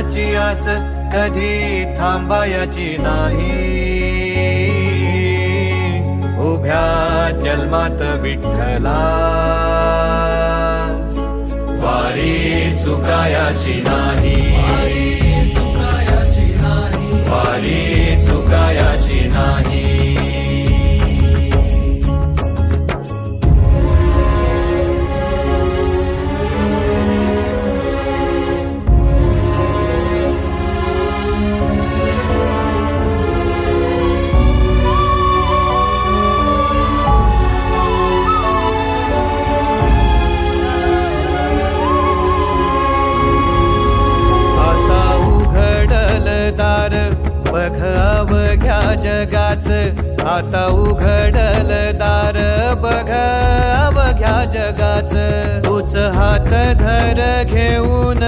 देवाची आस कधी थांबायची नाही. उभ्या जन्मात विठ्ठला वारी चुकायाची नाही. वारी चुकायाची नाही. बघ अवघ्या जगाच, आता उघडल दार बघ अवघ्या जगाच. तूच हात धर घेऊन